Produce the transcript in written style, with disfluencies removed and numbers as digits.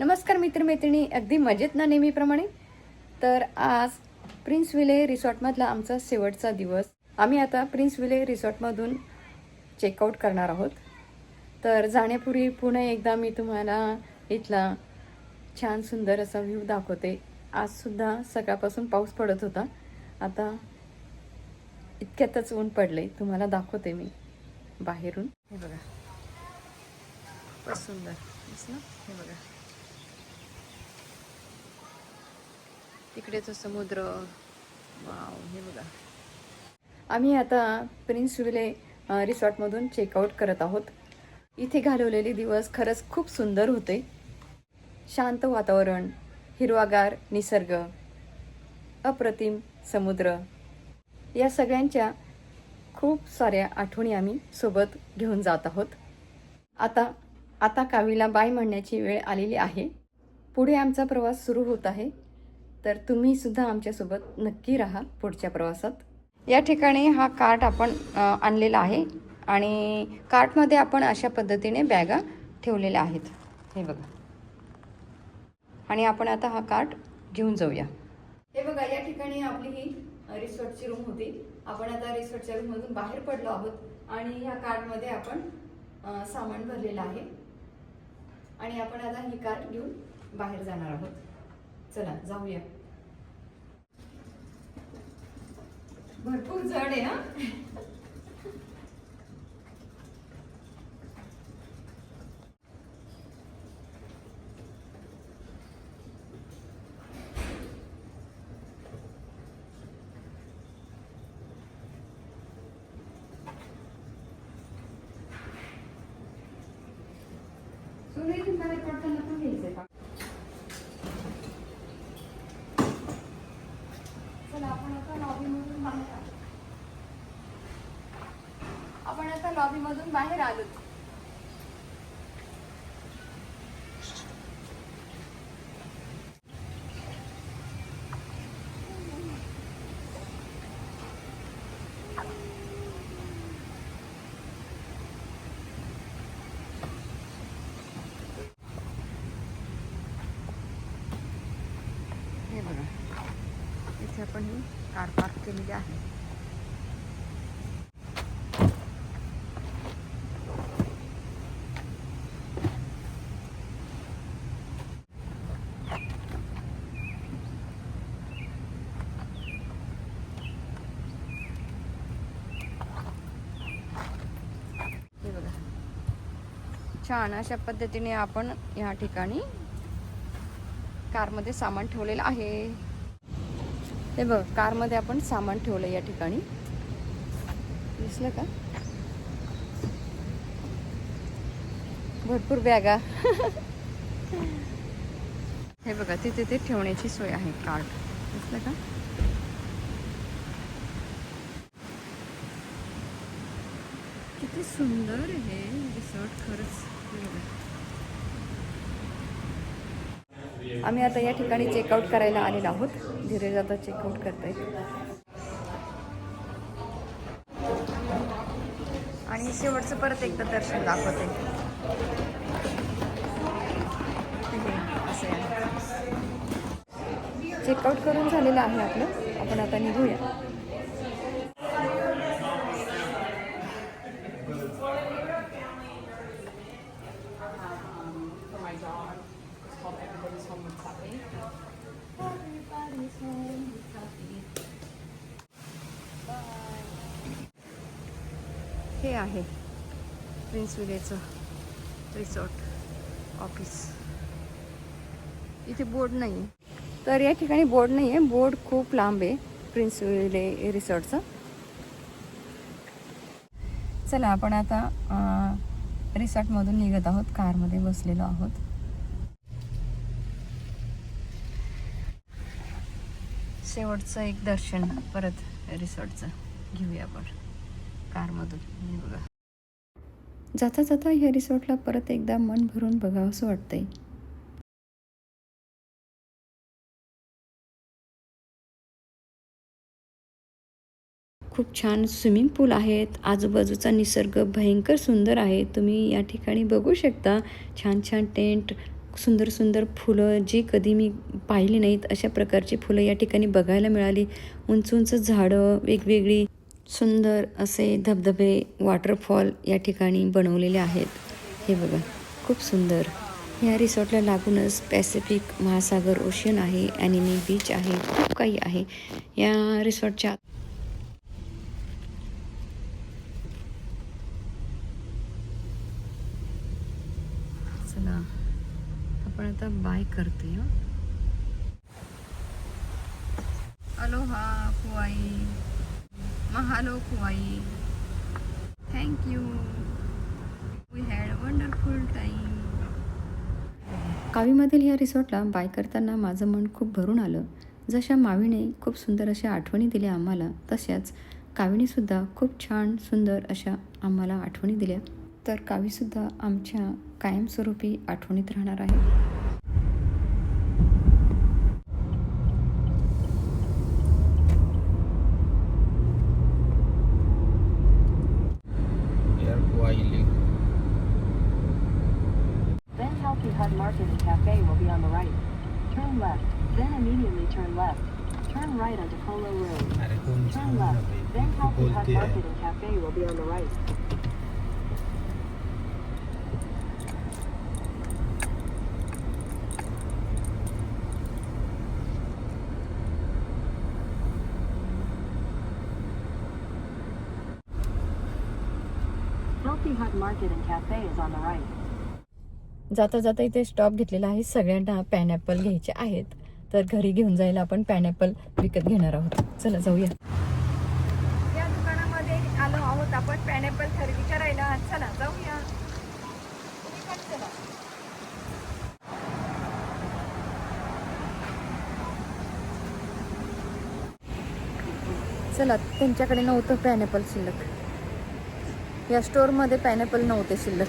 नमस्कार मित्रमैत्रिणी, अगदी मजेत ना नेहमीप्रमाणे. तर आज प्रिन्स विले रिसॉर्टमधला आमचा शेवटचा दिवस. आम्ही आता प्रिन्स विले रिसॉर्टमधून चेकआउट करणार आहोत. तर जाण्यापूर्वी पुन्हा एकदा मी तुम्हाला इथला छान सुंदर असा व्ह्यू दाखवते. आजसुद्धा सकाळपासून पाऊस पडत होता, आता इतक्यातच ऊन पडले. तुम्हाला दाखवते मी बाहेरून. हे बघा, खूपच सुंदर दिसलं. हे बघा, तिकडेच समुद्र. वाव, हे बघा. आम्ही आता प्रिन्स विले रिसॉर्टमधून चेकआउट करत आहोत. इथे घालवलेले दिवस खरंच खूप सुंदर होते. शांत वातावरण, हिरवागार निसर्ग, अप्रतिम समुद्र, या सगळ्यांच्या खूप साऱ्या आठवणी आम्ही सोबत घेऊन जात आहोत. आता कावीला बाय म्हणण्याची वेळ आलेली आहे. पुढे आमचा प्रवास सुरू होत आहे, तर तुम्ही सुद्धा आमच्यासोबत नक्की राहा पुढच्या प्रवासात. या ठिकाणी हा कार्ट आपण आणलेला आहे आणि कार्टमध्ये आपण अशा पद्धतीने बॅगा ठेवलेल्या आहेत. हे बघा, आणि आपण आता हा कार्ट घेऊन जाऊया. हे बघा, या ठिकाणी आपली ही रिसॉर्टची रूम होती. आपण आता रिसॉर्टच्या रूममधून बाहेर पडलो आहोत आणि ह्या कार्टमध्ये आपण सामान भरलेलं आहे आणि आपण आता ही कार्ट घेऊन बाहेर जाणार आहोत. चला जाऊया. भरपूर जड आहे हा. सुरेश बाहेर पडताना पण घ्यायचंय का? चला, आपण आता लॉबीमधून बाहेर आलो. हे बघा, इथे आपण ही कार पार्क केलेली आहे. हे बघा, छान अशा पद्धतीने आपण या ठिकाणी कारमध्ये सामान ठेवलेलं आहे. हे बघ, कारमध्ये आपण सामान ठेवलं या ठिकाणी. दिसलं का? भरपूर बॅगा. हे बघा, तिथे ते ठेवण्याची सोय आहे. कार्ट दिसलं का? किती सुंदर आहे रिसॉर्ट खरंच. आम्ही आता या ठिकाणी चेकआउट करायला आलेलो आहोत. धीरे आता चेकआउट करताय आणि शेवटचं परत एकदा दर्शन दाखवते. असं चेकआउट करून झालेलं आहे आपलं. आपण आता निघूया. हे आहे प्रिन्स विलेचं रिसॉर्ट ऑफिस. इथे बोर्ड नाही, तर या ठिकाणी बोर्ड नाही आहे. बोर्ड खूप लांब आहे प्रिन्स विले रिसॉर्टचा. चला, आपण आता रिसॉर्टमधून निघत आहोत. कारमध्ये बसलेलो आहोत. शेवटचं एक दर्शन परत रिसॉर्टचं घेऊया आपण कारमधून. बघा, जाता जाता ह्या रिसॉर्टला परत एकदा मन भरून बघावं असं वाटतंय. खूप छान स्विमिंग पूल आहेत. आजूबाजूचा निसर्ग भयंकर सुंदर आहे. तुम्ही या ठिकाणी बघू शकता. छान छान टेंट सुंदर सुंदर फुलं जी कधी मी पाहिली नाहीत अशा प्रकारची फुलं या ठिकाणी बघायला मिळाली. उंच उंच झाडं, वेगवेगळी सुंदर असे धबधबे, वॉटरफॉल या ठिकाणी बनवलेले आहेत. हे बघा, खूप सुंदर. या रिसॉर्टला लागूनच पॅसिफिक महासागर ओशन आहे, ॲनिमी बीच आहे, खूप काही आहे या रिसॉर्टच्या. चला आपण आता बाय करते. अलोहा कुआई, महालो कुआई, thank you, we had a wonderful time. कावीमधील या रिसॉर्टला बाय करताना माझं मन खूप भरून आलं. जशा मावीने खूप सुंदर अशा आठवणी दिल्या आम्हाला, तशाच कावीनेसुद्धा खूप छान सुंदर अशा आम्हाला आठवणी दिल्या. तर कावीसुद्धा आमच्या कायमस्वरूपी आठवणीत राहणार आहे. Then Healthy Hut Market and Cafe will be on the right. Turn left, then immediately turn left. Turn right onto Polo Road. Turn left, then Healthy Hut Market and Cafe will be on the right. Healthy Hut Market and Cafe is on the right. जाता जाता इथे stop घेतलेला आहे. सगळ्यांना pineapple घ्यायचे आहेत, तर घरी घेऊन जायला आपण पायनॅपल विकत घेणार आहोत. चला जाऊया. या दुकानामध्ये आलो आहोत आपण पायनॅपल खरेदी करायला. चला जाऊया. चला, त्यांच्याकडे नव्हतं पायनॅपल शिल्लक. या स्टोअरमध्ये पायनॅपल नव्हते शिल्लक.